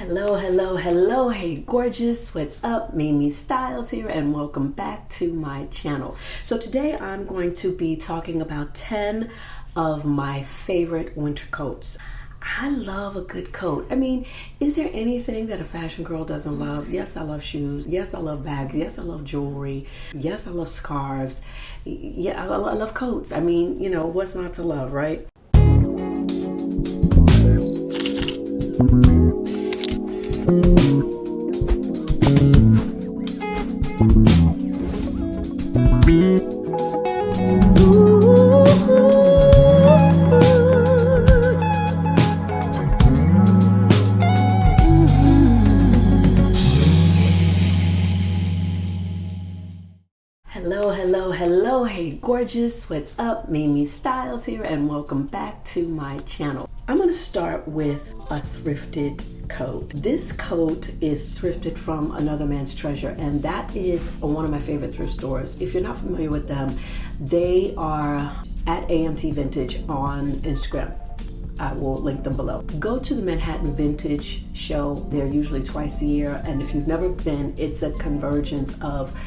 Hello, hello, hello. Hey, gorgeous. What's up? Mimi Styles here, and welcome back to my channel. So today I'm going to be talking about 10 of my favorite winter coats. I love a good coat. I mean, is there anything that a fashion girl doesn't love? Yes, I love shoes. Yes, I love bags. Yes, I love jewelry. Yes, I love scarves. Yeah, I love coats. I mean, you know, what's not to love, right? Hello, hello, hello. Hey, gorgeous. What's up? Mimi Styles here, and welcome back to my channel. I'm going to start with a thrifted coat. This coat is thrifted from Another Man's Treasure, and that is one of my favorite thrift stores. If you're not familiar with them, they are at AMT Vintage on Instagram. I will link them below. Go to the Manhattan Vintage Show. They're usually twice a year, and if you've never been, it's a convergence of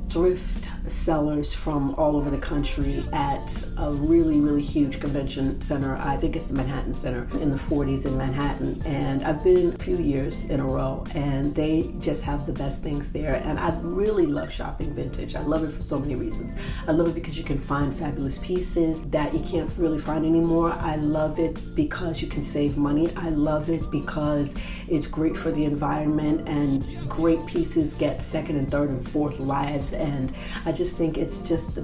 thrift sellers from all over the country at a really huge convention center. I think it's the Manhattan Center in the 40s in Manhattan, and I've been a few years in a row, and they just have the best things there. And I really love shopping vintage. I love it for so many reasons. I love it because you can find fabulous pieces that you can't really find anymore. I love it because you can save money. I love it because it's great for the environment, and great pieces get second and third and fourth lives. And I just think it's just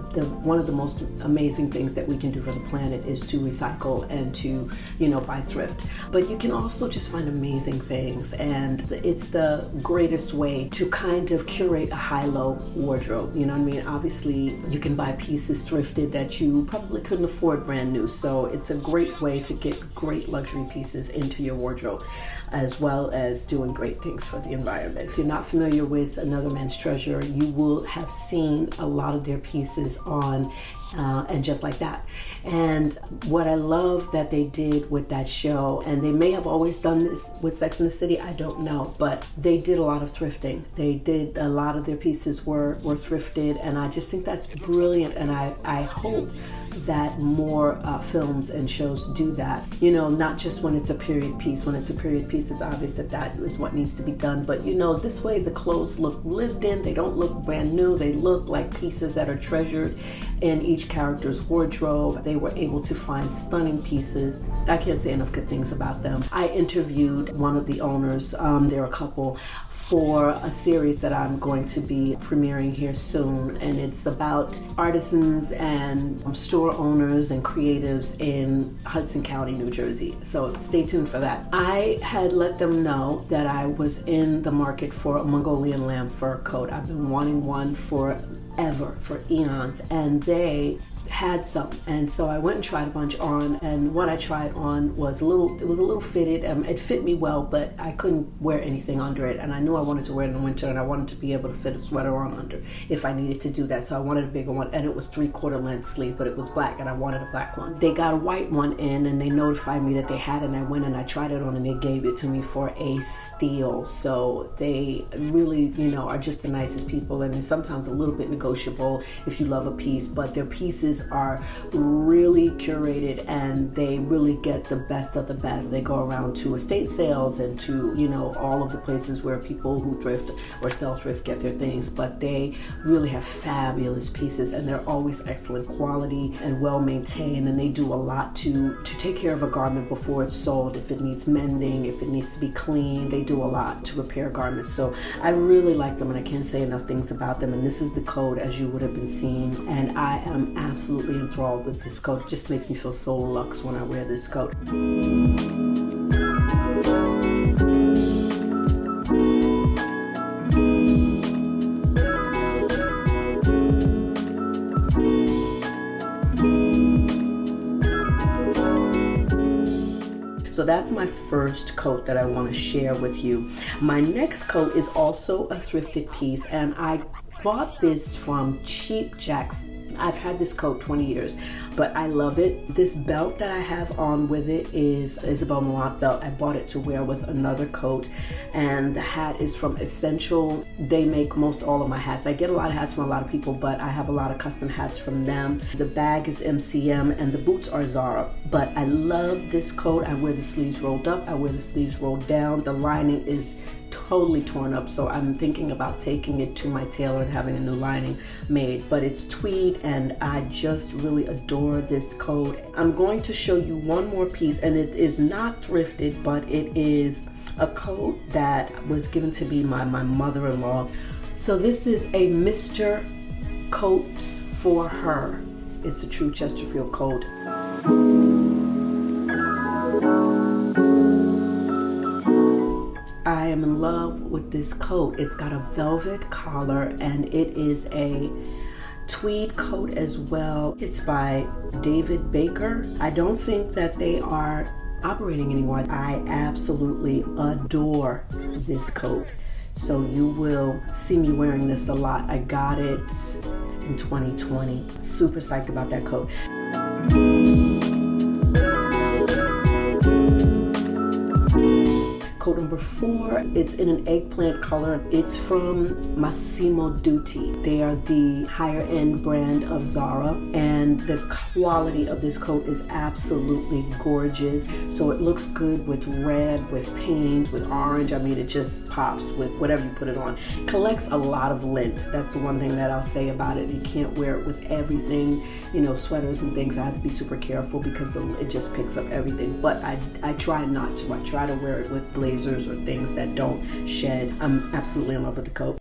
one of the most amazing things that we can do for the planet is to recycle and to, you know, buy thrift. But you can also just find amazing things, and it's the greatest way to kind of curate a high-low wardrobe. You know what I mean? Obviously, you can buy pieces thrifted that you probably couldn't afford brand new. So it's a great way to get great luxury pieces into your wardrobe, as well as doing great things for the environment. If you're not familiar with Another Man's Treasure, you will have seen a lot of their pieces on and Just Like That. And what I love that they did with that show, and they may have always done this with Sex and the City, I don't know, but they did a lot of thrifting. They did a lot of their pieces were thrifted, and I just think that's brilliant. And I hope that more films and shows do that. You know, not just when it's a period piece. When it's a period piece, it's obvious that that is what needs to be done. But you know, this way the clothes look lived in. They don't look brand new. They look like pieces that are treasured in each character's wardrobe. They were able to find stunning pieces. I can't say enough good things about them. I interviewed one of the owners, they're a couple, for a series that I'm going to be premiering here soon, and it's about artisans and store owners and creatives in Hudson County, New Jersey. So stay tuned for that. I had let them know that I was in the market for a Mongolian lamb fur coat. I've been wanting one forever, for eons, and they had some, and so I went and tried a bunch on, and what I tried on was a little fitted. It fit me well, but I couldn't wear anything under it, and I knew I wanted to wear it in the winter, and I wanted to be able to fit a sweater on under if I needed to do that. So I wanted a bigger one, and it was 3/4 length sleeve, but it was black, and I wanted a black one. They got a white one in, and they notified me that they had it, and I went and I tried it on, and they gave it to me for a steal. So they really, you know, are just the nicest people, and it's sometimes a little bit negotiable if you love a piece, but their pieces are really curated, and they really get the best of the best. They go around to estate sales and to, you know, all of the places where people who thrift or sell thrift get their things, but they really have fabulous pieces, and they're always excellent quality and well maintained, and they do a lot to take care of a garment before it's sold. If it needs mending, if it needs to be cleaned, they do a lot to repair garments. So I really like them, and I can't say enough things about them. And this is the coat, as you would have been seeing, and I am absolutely enthralled with this coat. It just makes me feel so luxe when I wear this coat. So that's my first coat that I want to share with you. My next coat is also a thrifted piece, and I bought this from Cheap Jack's I've had this coat 20 years, but I love it. This belt that I have on with it is Isabel Marant belt. I bought it to wear with another coat, and the hat is from Essential. They make most all of my hats. I get a lot of hats from a lot of people, but I have a lot of custom hats from them. The bag is MCM and the boots are Zara, but I love this coat. I wear the sleeves rolled up, I wear the sleeves rolled down. The lining is totally torn up, so I'm thinking about taking it to my tailor and having a new lining made. But it's tweed and I just really adore this coat. I'm going to show you one more piece, and it is not thrifted, but it is a coat that was given to me by my mother-in-law. So this is a Mr. Coats for Her. It's a true Chesterfield coat. I am in love with this coat. It's got a velvet collar and it is a tweed coat as well. It's by David Baker. I don't think that they are operating anymore. I absolutely adore this coat. So you will see me wearing this a lot. I got it in 2020. Super psyched about that coat. Coat number 4, it's in an eggplant color. It's from Massimo Dutti. They are the higher end brand of Zara, and the quality of this coat is absolutely gorgeous. So it looks good with red, with pink, with orange. I mean, it just pops with whatever you put it on. It collects a lot of lint. That's the one thing that I'll say about it. You can't wear it with everything, you know, sweaters and things. I have to be super careful because it just picks up everything. But I try not to. I try to wear it with blazers or things that don't shed. I'm absolutely in love with the coat.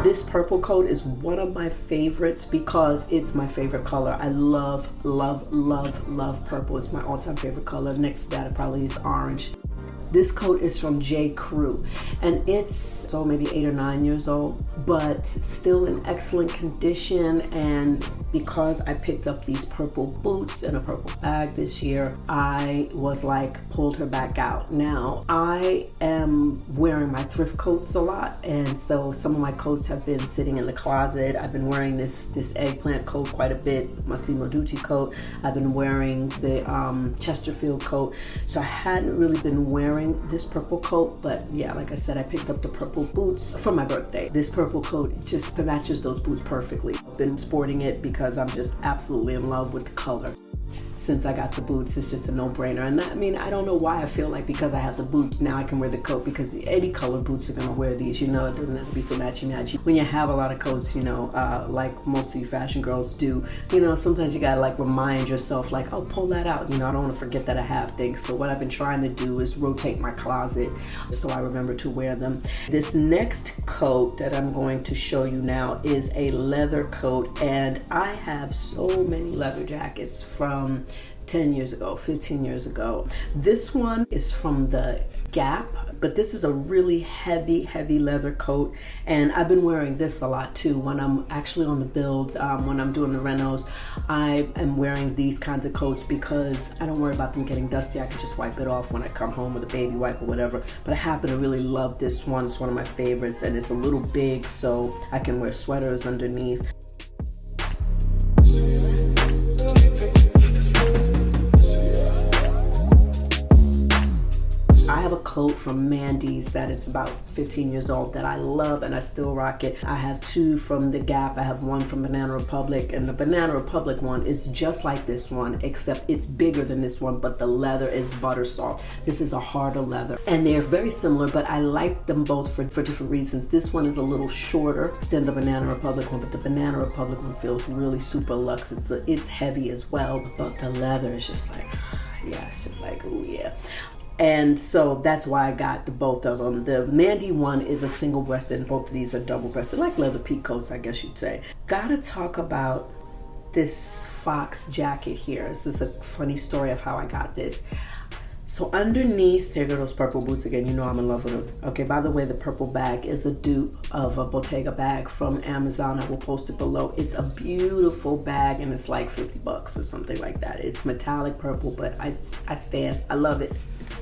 This purple coat is one of my favorites because it's my favorite color. I love, love, love, love purple. It's my all-time favorite color. Next to that, it probably is orange. This coat is from J. Crew, and it's maybe 8 or 9 years old, but still in excellent condition. And because I picked up these purple boots and a purple bag this year, I was like, pulled her back out. Now, I am wearing my thrift coats a lot, and so some of my coats have been sitting in the closet. I've been wearing this eggplant coat quite a bit, Massimo Dutti coat. I've been wearing the Chesterfield coat, so I hadn't really been wearing this purple coat. But yeah, like I said, I picked up the purple boots for my birthday. This purple coat just matches those boots perfectly. I've been sporting it because I'm just absolutely in love with the color. Since I got the boots, it's just a no-brainer. And I mean, I don't know why I feel like because I have the boots, now I can wear the coat, because any color boots are gonna wear these, you know. It doesn't have to be so matchy-matchy. When you have a lot of coats, you know, like most of you fashion girls do, you know, sometimes you gotta like remind yourself like, oh, pull that out. You know, I don't wanna forget that I have things. So what I've been trying to do is rotate my closet so I remember to wear them. This next coat that I'm going to show you now is a leather coat, and I have so many leather jackets from 10 years ago, 15 years ago. This one is from the Gap, but this is a really heavy leather coat, and I've been wearing this a lot too. When I'm actually on the builds, when I'm doing the renos, I am wearing these kinds of coats because I don't worry about them getting dusty. I can just wipe it off when I come home with a baby wipe or whatever. But I happen to really love this one. It's one of my favorites, and it's a little big, so I can wear sweaters underneath. I have a coat from Mandy's that is about 15 years old that I love, and I still rock it. I have 2 from the Gap. I have 1 from Banana Republic, and the Banana Republic one is just like this one, except it's bigger than this one, but the leather is butter soft. This is a harder leather, and they're very similar, but I like them both for different reasons. This one is a little shorter than the Banana Republic one, but the Banana Republic one feels really super luxe. It's heavy as well, but the leather is just like, yeah, it's just like, oh yeah. And so that's why I got both of them. The Mandy one is a single-breasted, and both of these are double-breasted, like leather peacoats, I guess you'd say. Gotta talk about this fox jacket here. This is a funny story of how I got this. So underneath, there go those purple boots again. You know I'm in love with them. Okay, by the way, the purple bag is a dupe of a Bottega bag from Amazon. I will post it below. It's a beautiful bag and it's like 50 bucks or something like that. It's metallic purple, but I stand. I love it.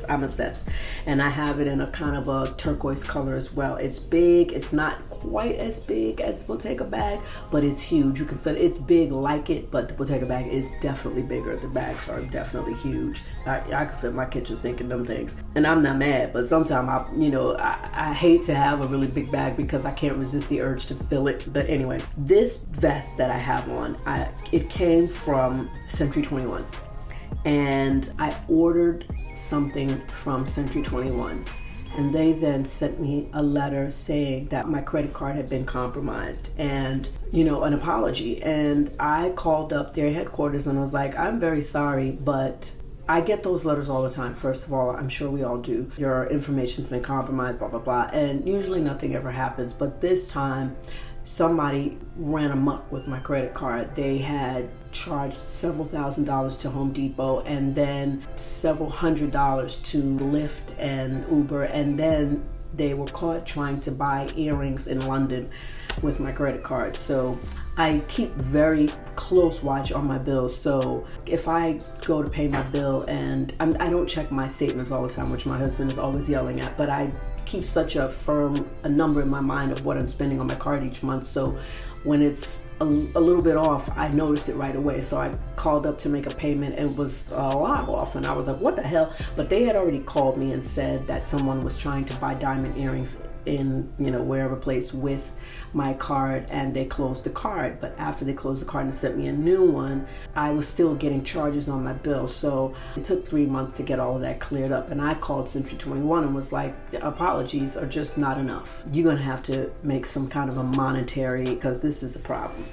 I'm obsessed. And I have it in a kind of a turquoise color as well. It's big. It's not quite as big as the Bottega bag, but it's huge. You can fit it. It's big like it, but the Bottega bag is definitely bigger. The bags are definitely huge. I could fit my kitchen sink in them things. And I'm not mad, but sometimes I hate to have a really big bag because I can't resist the urge to fill it. But anyway, this vest that I have on, it came from Century 21. And I ordered something from Century 21. And they then sent me a letter saying that my credit card had been compromised and, an apology. And I called up their headquarters and I was like, I'm very sorry, but I get those letters all the time. First of all, I'm sure we all do. Your information's been compromised, blah, blah, blah. And usually nothing ever happens. But this time, somebody ran amok with my credit card. They had charged several $1,000s to Home Depot and then several $100s to Lyft and Uber, and then they were caught trying to buy earrings in London with my credit card. So I keep very close watch on my bills. So if I go to pay my bill and I don't check my statements all the time, which my husband is always yelling at, but I keep such a number in my mind of what I'm spending on my card each month. So when it's a little bit off, I noticed it right away. So I called up to make a payment and it was a lot off. And I was like, what the hell? But they had already called me and said that someone was trying to buy diamond earrings in, wherever place with my card, and they closed the card. But after they closed the card and sent me a new one, I was still getting charges on my bill. So it took 3 months to get all of that cleared up. And I called Century 21 and was like, the apologies are just not enough. You're gonna have to make some kind of a monetary, because this is a problem.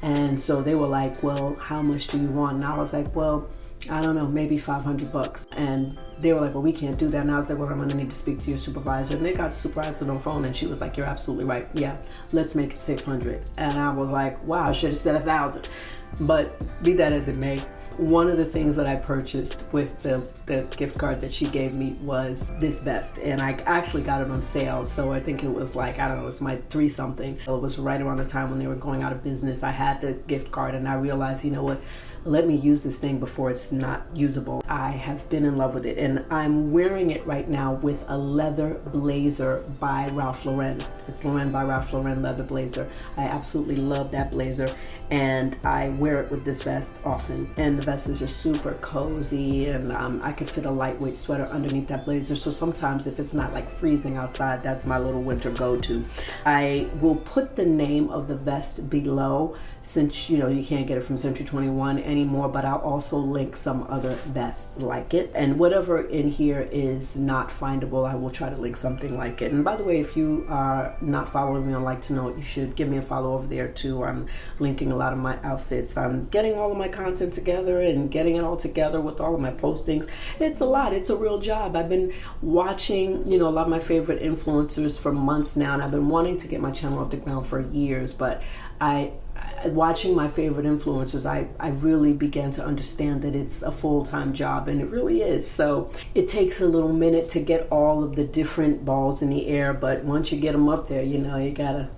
And so they were like, well, how much do you want? And I was like, well, I don't know, maybe 500 bucks. And they were like, well, we can't do that. And I was like, well, I'm gonna need to speak to your supervisor. And they got the supervisor on the phone and she was like, you're absolutely right. Yeah, let's make it 600. And I was like, wow, I should have said 1,000. But be that as it may, one of the things that I purchased with the gift card that she gave me was this vest. And I actually got it on sale. So I think it was like, I don't know, it's my 3 something. It was right around the time when they were going out of business. I had the gift card and I realized, you know what? Let me use this thing before it's not usable. I have been in love with it, and I'm wearing it right now with a leather blazer by Ralph Lauren. It's Lauren by Ralph Lauren leather blazer. I absolutely love that blazer, and I wear it with this vest often. And the vest is just super cozy, and I could fit a lightweight sweater underneath that blazer. So sometimes if it's not like freezing outside, that's my little winter go-to. I will put the name of the vest below, since you can't get it from Century 21 anymore, but I'll also link some other vests like it. And whatever in here is not findable, I will try to link something like it. And by the way, if you are not following me on Like to Know It, you should give me a follow over there too. I'm linking a lot of my outfits. I'm getting all of my content together and getting it all together with all of my postings. It's a lot. It's a real job. I've been watching, a lot of my favorite influencers for months now, and I've been wanting to get my channel off the ground for years, but watching my favorite influencers, I really began to understand that it's a full-time job, and it really is. So it takes a little minute to get all of the different balls in the air, but once you get them up there, you gotta.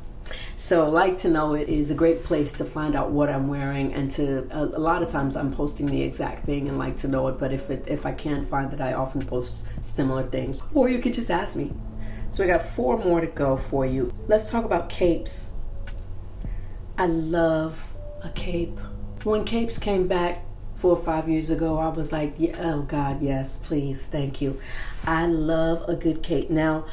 So Like to Know It is a great place to find out what I'm wearing, and a lot of times I'm posting the exact thing and Like to Know It, but if I can't find it, I often post similar things. Or you can just ask me. So we got 4 more to go for you. Let's talk about capes. I love a cape. When capes came back 4 or 5 years ago, I was like, yeah, oh God, yes, please, thank you. I love a good cape. Now,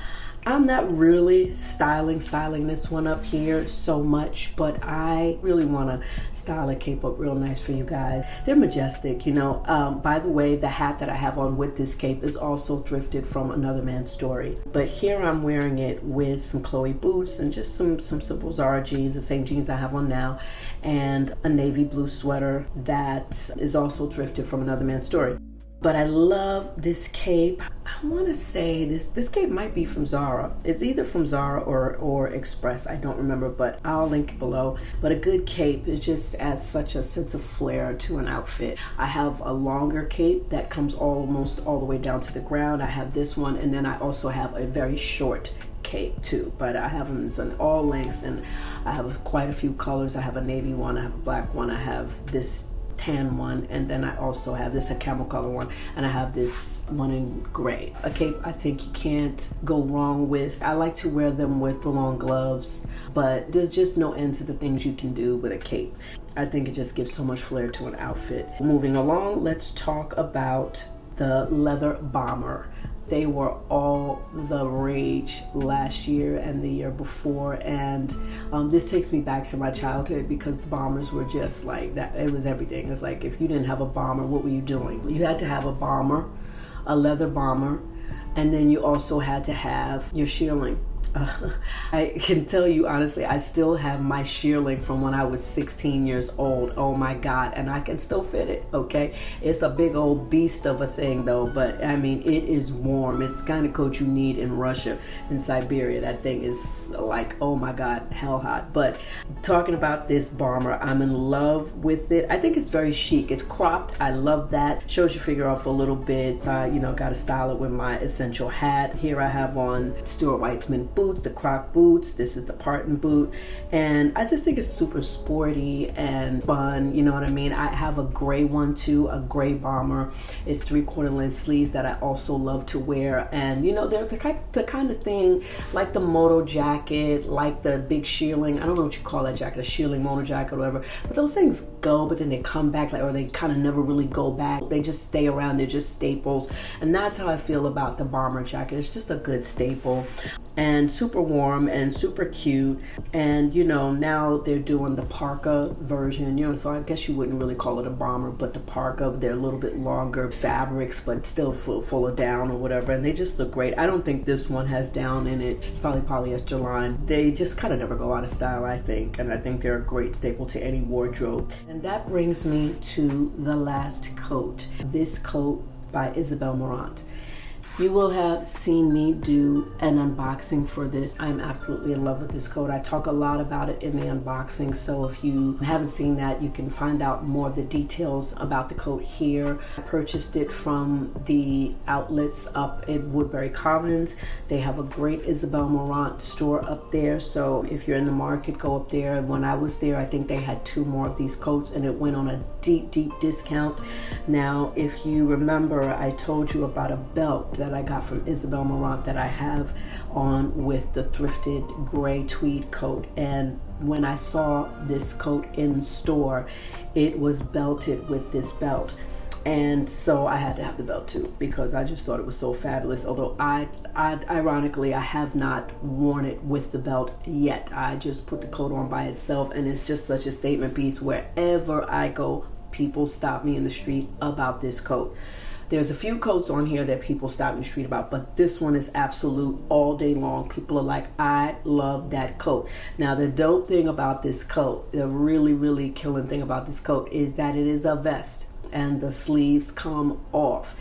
I'm not really styling this one up here so much, but I really want to style a cape up real nice for you guys. They're majestic, By the way, the hat that I have on with this cape is also thrifted from Another Man's Story. But here I'm wearing it with some Chloe boots and just some simple Zara jeans, the same jeans I have on now, and a navy blue sweater that is also thrifted from Another Man's Story. But I love this cape. I want to say this cape might be from Zara. It's either from Zara or Express. I don't remember, but I'll link it below. But a good cape, it just adds such a sense of flair to an outfit. I have a longer cape that comes almost all the way down to the ground. I have this one, and then I also have a very short cape too, but I have them in all lengths, and I have quite a few colors. I have a navy one, I have a black one, I have this tan one, and then I also have this a camel color one, and I have this one in gray. A cape I think you can't go wrong with. I like to wear them with the long gloves, but there's just no end to the things you can do with a cape. I think it just gives so much flair to an outfit. Moving along, let's talk about the leather bomber. They were all the rage last year and the year before, and this takes me back to my childhood because the bombers were just like that. It was everything. It's like if you didn't have a bomber, what were you doing? You had to have a bomber, a leather bomber, and then you also had to have your shearling. I can tell you honestly, I still have my shearling from when I was 16 years old. Oh my God, and I can still fit it, okay? It's a big old beast of a thing though, but I mean, it is warm. It's the kind of coat you need in Russia, in Siberia. That thing is like, oh my God, hell hot. But talking about this bomber, I'm in love with it. I think it's very chic. It's cropped. I love that. Shows your figure off a little bit. You know, got to style it with my essential hat. Here I have on Stuart Weitzman boots, the Croc boots. This is the Parton boot, and I just think it's super sporty and fun. You know what I mean? I have a gray one too, a gray bomber. It's 3/4 length sleeves that I also love to wear, and you know, they're the kind of thing like the moto jacket, like the big shearling. I don't know what you call that jacket, a shearling moto jacket or whatever, but those things go, but then they come back, like, or they kind of never really go back. They just stay around. They're just staples, and that's how I feel about the bomber jacket. It's just a good staple and super warm and super cute. And you know, now they're doing the Parka version, you know, so I guess you wouldn't really call it a bomber, but the Parka, they're a little bit longer fabrics, but still full of down or whatever, and they just look great. I don't think this one has down in it. It's probably polyester line. They just kind of never go out of style, I think, and I think they're a great staple to any wardrobe. And that brings me to the last coat. This coat by Isabel Marant. You will have seen me do an unboxing for this. I'm absolutely in love with this coat. I talk a lot about it in the unboxing, so if you haven't seen that, you can find out more of the details about the coat here. I purchased it from the outlets up in Woodbury Commons. They have a great Isabel Marant store up there, so if you're in the market, go up there. And when I was there, I think they had 2 more of these coats, and it went on a deep discount. Now, if you remember, I told you about a belt that I got from Isabel Marant that I have on with the thrifted gray tweed coat, and when I saw this coat in store, it was belted with this belt, and so I had to have the belt too because I just thought it was so fabulous. Although ironically, I have not worn it with the belt yet. I just put the coat on by itself, and it's just such a statement piece. Wherever I go, people stop me in the street about this coat. There's a few coats on here that people stop in the street about, but this one is absolute all day long. People are like, I love that coat. Now, the dope thing about this coat, the really killing thing about this coat is that it is a vest and the sleeves come off.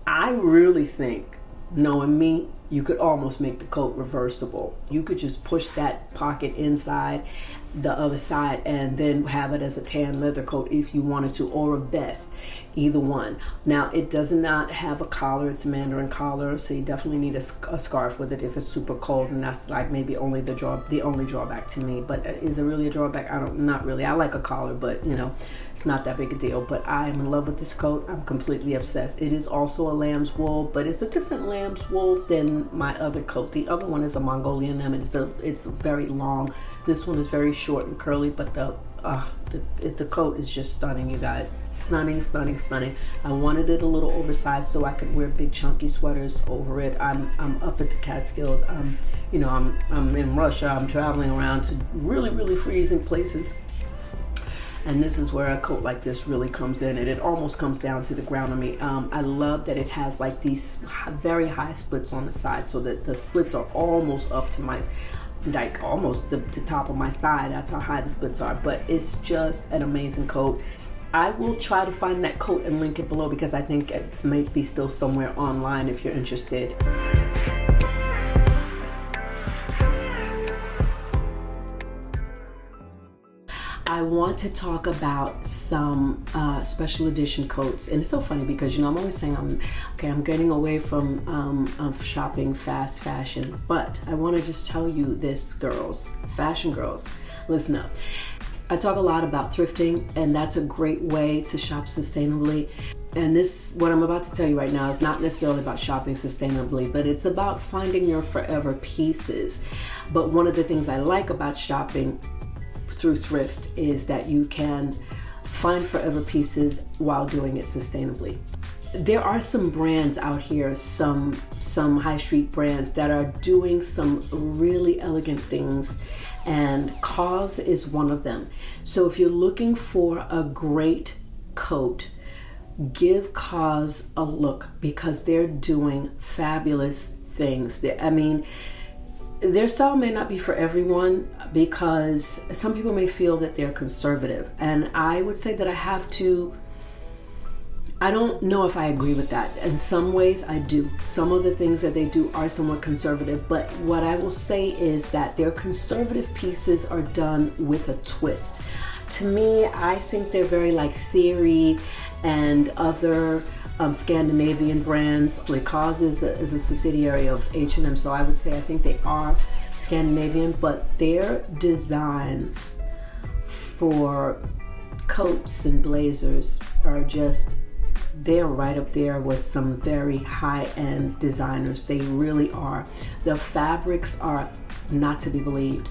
I really think, knowing me, you could almost make the coat reversible. You could just push that pocket inside the other side and then have it as a tan leather coat if you wanted to, or a vest, either one. Now, it does not have a collar. It's a Mandarin collar, so you definitely need a scarf with it if it's super cold, and that's like maybe only the only drawback to me. But is it really a drawback? Not really. I like a collar, but you know, it's not that big a deal. But I'm in love with this coat. I'm completely obsessed. It is also a lamb's wool, but it's a different lamb's wool than my other coat. The other one is a Mongolian lamb. It's very long. This one is very short and curly, but the coat is just stunning, you guys. Stunning. I wanted it a little oversized so I could wear big chunky sweaters over it. I'm up at the Catskills. I'm in Russia. I'm traveling around to really freezing places. And this is where a coat like this really comes in, and it almost comes down to the ground on me. I love that it has like these very high splits on the side, so that the splits are almost up to my, like almost the top of my thigh. That's how high the splits are. But it's just an amazing coat. I will try to find that coat and link it below because I think it might be still somewhere online if you're interested. I want to talk about some special edition coats, and it's so funny because, you know, I'm always saying I'm getting away from shopping fast fashion, but I want to just tell you this, girls, fashion girls, listen up. I talk a lot about thrifting, and that's a great way to shop sustainably. And this, what I'm about to tell you right now, is not necessarily about shopping sustainably, but it's about finding your forever pieces. But one of the things I like about shopping through thrift is that you can find forever pieces while doing it sustainably. There are some brands out here, some high street brands that are doing some really elegant things, and Cause is one of them. So if you're looking for a great coat, give Cause a look because they're doing fabulous things. I mean, their style may not be for everyone because some people may feel that they're conservative, and I would say that I don't know if I agree with that. In some ways I do. Some of the things that they do are somewhat conservative, but what I will say is that their conservative pieces are done with a twist. To me, I think they're very like Theory and other Scandinavian brands. Cause is a subsidiary of H&M, so I would say I think they are Scandinavian, but their designs for coats and blazers are just, they're right up there with some very high-end designers. They really are. The fabrics are not to be believed.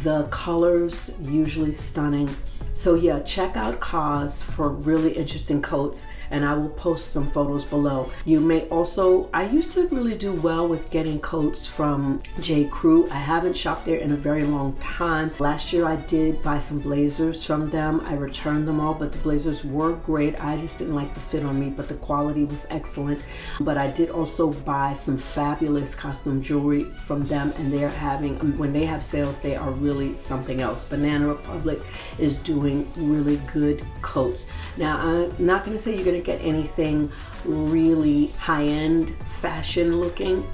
The colors usually stunning. So yeah, check out Cause for really interesting coats, and I will post some photos below. You may also, I used to really do well with getting coats from J. Crew. I haven't shopped there in a very long time. Last year I did buy some blazers from them. I returned them all, but the blazers were great. I just didn't like the fit on me, but the quality was excellent. But I did also buy some fabulous costume jewelry from them, and they're having, when they have sales, they are really something else. Banana Republic is doing really good coats. Now, I'm not going to say you're going to get anything really high-end fashion looking,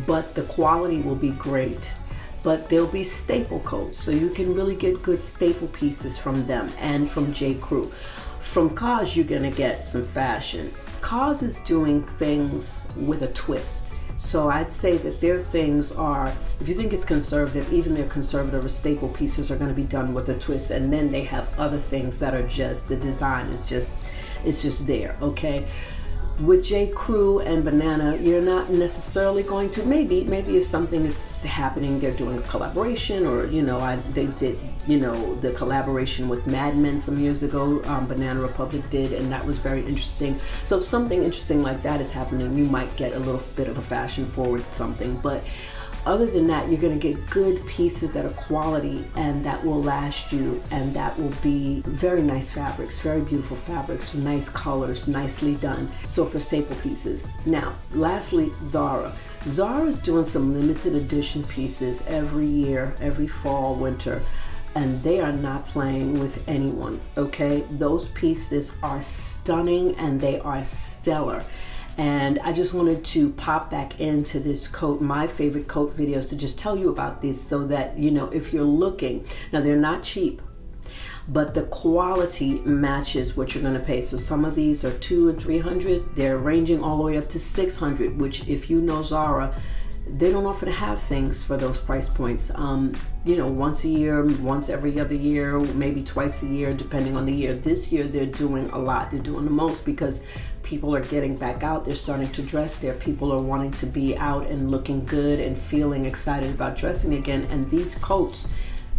but the quality will be great. But they'll be staple coats, so you can really get good staple pieces from them and from J. Crew. From Cause, you're going to get some fashion. Cause is doing things with a twist. So I'd say that their things are, if you think it's conservative, even their conservative or staple pieces are going to be done with a twist, and then they have other things that are just, the design is just, it's just there, okay? With J. Crew and Banana, you're not necessarily going to, maybe if something is happening, they're doing a collaboration, or, you know, they did, you know, the collaboration with Mad Men some years ago, Banana Republic did, and that was very interesting. So if something interesting like that is happening, you might get a little bit of a fashion forward something, but other than that, you're going to get good pieces that are quality and that will last you, and that will be very nice fabrics, very beautiful fabrics, nice colors, nicely done. So for staple pieces. Now, lastly, Zara. Zara is doing some limited edition pieces every year, every fall, winter, and they are not playing with anyone, okay? Those pieces are stunning and they are stellar. And I just wanted to pop back into this coat, my favorite coat videos, to just tell you about these so that, you know, if you're looking, now they're not cheap, but the quality matches what you're going to pay. So some of these are $200 and $300. They're ranging all the way up to $600, which if you know Zara, they don't often have things for those price points. You know, once a year, once every other year, maybe twice a year, depending on the year. This year, they're doing a lot. They're doing the most because people are getting back out. They're starting to dress there. People are wanting to be out and looking good and feeling excited about dressing again. And these coats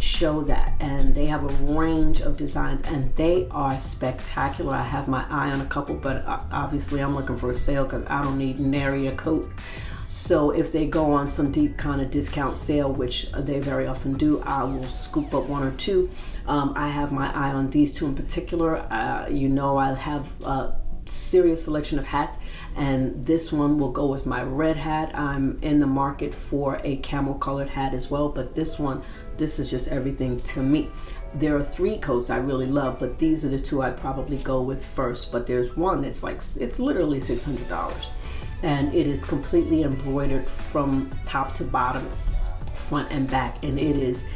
show that, and they have a range of designs, and they are spectacular. I have my eye on a couple, but obviously I'm looking for a sale because I don't need nary a coat. So if they go on some deep kind of discount sale, which they very often do, I will scoop up one or two. I have my eye on these two in particular. You know, I have a serious selection of hats, and this one will go with my red hat. I'm in the market for a camel colored hat as well, but this is just everything to me. There are 3 coats I really love, but these are the 2 I'd probably go with first. But there's one that's like, it's literally $600, and it is completely embroidered from top to bottom, front and back, and it is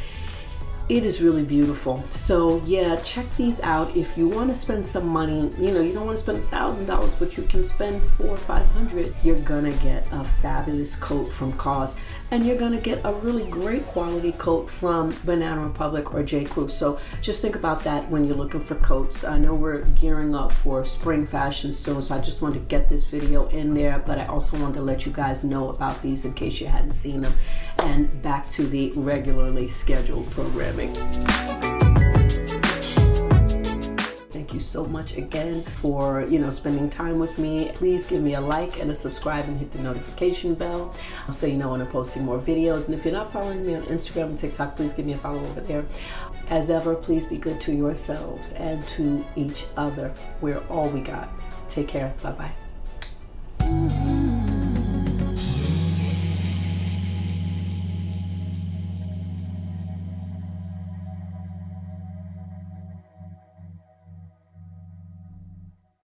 really beautiful. So yeah, check these out. If you want to spend some money, you know, you don't want to spend $1,000, but you can spend $400 or $500. You're gonna get a fabulous coat from COS, and you're gonna get a really great quality coat from Banana Republic or J. Crew. So just think about that when you're looking for coats. I know we're gearing up for spring fashion soon, so I just wanted to get this video in there, but I also wanted to let you guys know about these in case you hadn't seen them. And back to the regularly scheduled programming. Thank you so much again for, you know, spending time with me. Please give me a like and a subscribe and hit the notification bell so you know when I'm posting more videos. And if you're not following me on Instagram and TikTok, please give me a follow over there. As ever, please be good to yourselves and to each other. We're all we got. Take care. Bye-bye.